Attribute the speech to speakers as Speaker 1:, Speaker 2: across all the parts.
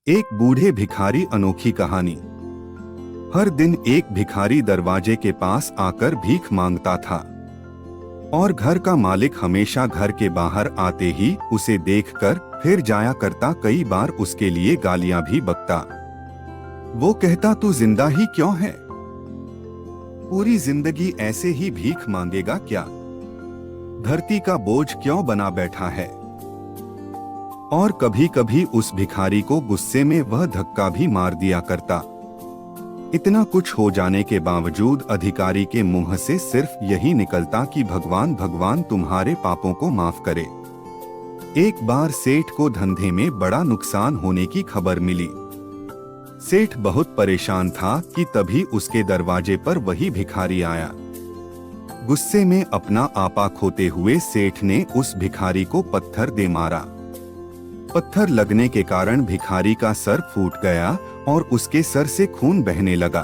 Speaker 1: एक बूढ़े भिखारी अनोखी कहानी। हर दिन एक भिखारी दरवाजे के पास आकर भीख मांगता था और घर का मालिक हमेशा घर के बाहर आते ही उसे देखकर फिर जाया करता। कई बार उसके लिए गालियां भी बकता। वो कहता, तू जिंदा ही क्यों है? पूरी जिंदगी ऐसे ही भीख मांगेगा क्या? धरती का बोझ क्यों बना बैठा है? और कभी कभी उस भिखारी को गुस्से में वह धक्का भी मार दिया करता। इतना कुछ हो जाने के बावजूद अधिकारी के मुंह से सिर्फ यही निकलता कि भगवान भगवान तुम्हारे पापों को माफ करे। एक बार सेठ को धंधे में बड़ा नुकसान होने की खबर मिली। सेठ बहुत परेशान था कि तभी उसके दरवाजे पर वही भिखारी आया। गुस्से में अपना आपा खोते हुए सेठ ने उस भिखारी को पत्थर दे मारा। पत्थर लगने के कारण भिखारी का सर फूट गया और उसके सर से खून बहने लगा।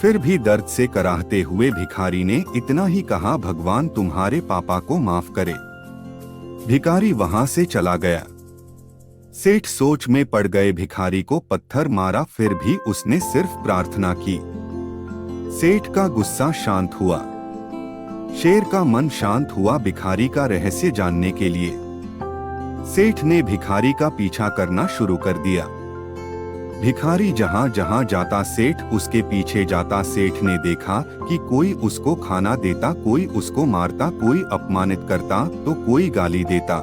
Speaker 1: फिर भी दर्द से कराहते हुए भिखारी ने इतना ही कहा, भगवान तुम्हारे पापा को माफ करे। भिखारी वहां से चला गया। सेठ सोच में पड़ गए। भिखारी को पत्थर मारा, फिर भी उसने सिर्फ प्रार्थना की। सेठ का गुस्सा शांत हुआ। शेर का मन शांत हुआ भिखारी का रहस्य जानने के लिए। सेठ ने भिखारी का पीछा करना शुरू कर दिया। भिखारी जहां जहां जाता सेठ उसके पीछे जाता। सेठ ने देखा कि कोई उसको खाना देता, कोई उसको मारता, कोई अपमानित करता तो कोई गाली देता।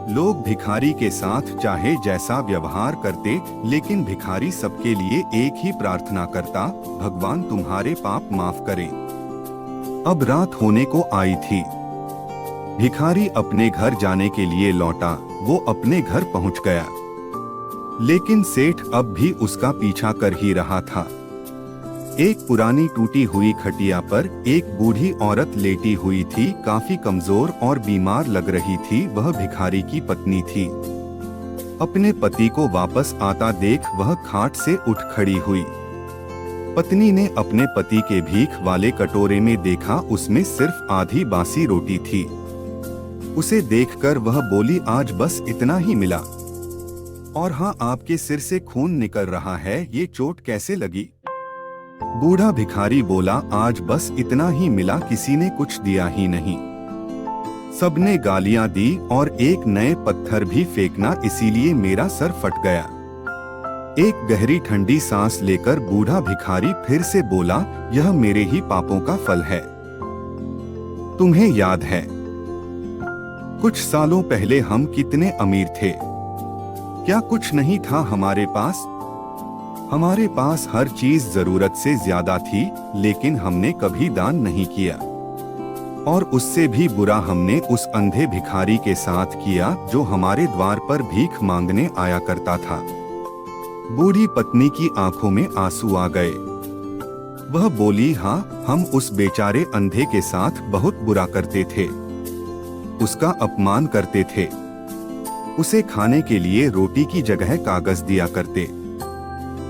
Speaker 1: लोग भिखारी के साथ चाहे जैसा व्यवहार करते, लेकिन भिखारी सबके लिए एक ही प्रार्थना करता, भगवान तुम्हारे पाप माफ करें। अब रात होने को आई थी। भिखारी अपने घर जाने के लिए लौटा। वो अपने घर पहुंच गया, लेकिन सेठ अब भी उसका पीछा कर ही रहा था। एक पुरानी टूटी हुई खटिया पर एक बूढ़ी औरत लेटी हुई थी। काफी कमजोर और बीमार लग रही थी। वह भिखारी की पत्नी थी। अपने पति को वापस आता देख वह खाट से उठ खड़ी हुई। पत्नी ने अपने पति के भीख वाले कटोरे में देखा, उसमें सिर्फ आधी बासी रोटी थी। उसे देखकर वह बोली, आज बस इतना ही मिला। और हाँ, आपके सिर से खून निकल रहा है, ये चोट कैसे लगी? बूढ़ा भिखारी बोला, आज बस इतना ही मिला, किसी ने कुछ दिया ही नहीं। सबने गालियां दी और एक नए पत्थर भी फेंकना, इसीलिए मेरा सर फट गया। एक गहरी ठंडी सांस लेकर बूढ़ा भिखारी फिर से बोला, यह मेरे ही पापों का फल है। तुम्हें याद है कुछ सालों पहले हम कितने अमीर थे? क्या कुछ नहीं था हमारे पास? हमारे पास हर चीज जरूरत से ज्यादा थी, लेकिन हमने कभी दान नहीं किया। और उससे भी बुरा हमने उस अंधे भिखारी के साथ किया जो हमारे द्वार पर भीख मांगने आया करता था। बूढ़ी पत्नी की आंखों में आंसू आ गए। वह बोली, हाँ, हम उस बेचारे अंधे के साथ बहुत बुरा करते थे। उसका अपमान करते थे। उसे खाने के लिए रोटी की जगह कागज दिया करते।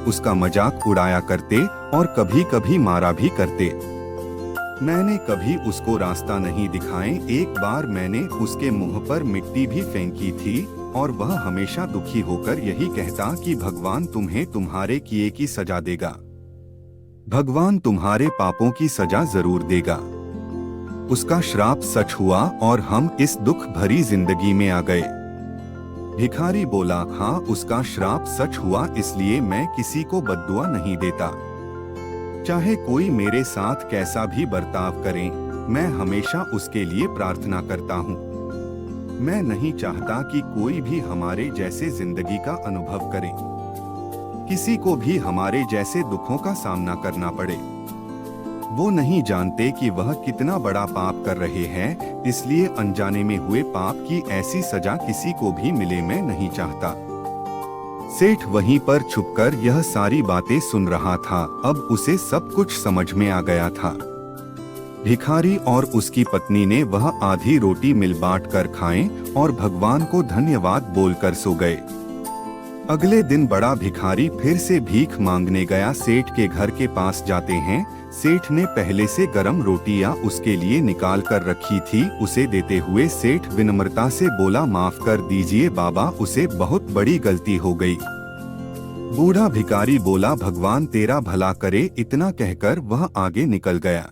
Speaker 1: उसका मजाक उड़ाया करते और कभी कभी मारा भी करते। मैंने कभी उसको रास्ता नहीं दिखाए। एक बार मैंने उसके मुंह पर मिट्टी भी फेंकी थी और वह हमेशा दुखी होकर यही कहता कि भगवान तुम्हें तुम्हारे किए की सजा देगा। भगवान तुम्हारे पापों की सजा जरूर देगा। उसका श्राप सच हुआ और हम इस दुख भरी जिंदगी में आ गए। भिखारी बोला, हाँ, उसका श्राप सच हुआ, इसलिए मैं किसी को बद्दुआ नहीं देता। चाहे कोई मेरे साथ कैसा भी बर्ताव करे, मैं हमेशा उसके लिए प्रार्थना करता हूँ। मैं नहीं चाहता कि कोई भी हमारे जैसे जिंदगी का अनुभव करे, किसी को भी हमारे जैसे दुखों का सामना करना पड़े। वो नहीं जानते कि वह कितना बड़ा पाप कर रहे हैं, इसलिए अनजाने में हुए पाप की ऐसी सजा किसी को भी मिले, मैं नहीं चाहता। सेठ वहीं पर छुपकर यह सारी बातें सुन रहा था। अब उसे सब कुछ समझ में आ गया था। भिखारी और उसकी पत्नी ने वह आधी रोटी मिल बांट कर खाएं और भगवान को धन्यवाद बोलकर सो गए। अगले दिन बड़ा भिखारी फिर से भीख मांगने गया। सेठ के घर के पास जाते हैं। सेठ ने पहले से गरम रोटियां उसके लिए निकाल कर रखी थी। उसे देते हुए सेठ विनम्रता से बोला, माफ कर दीजिए बाबा, उसे बहुत बड़ी गलती हो गई। बूढ़ा भिखारी बोला, भगवान तेरा भला करे। इतना कहकर वह आगे निकल गया।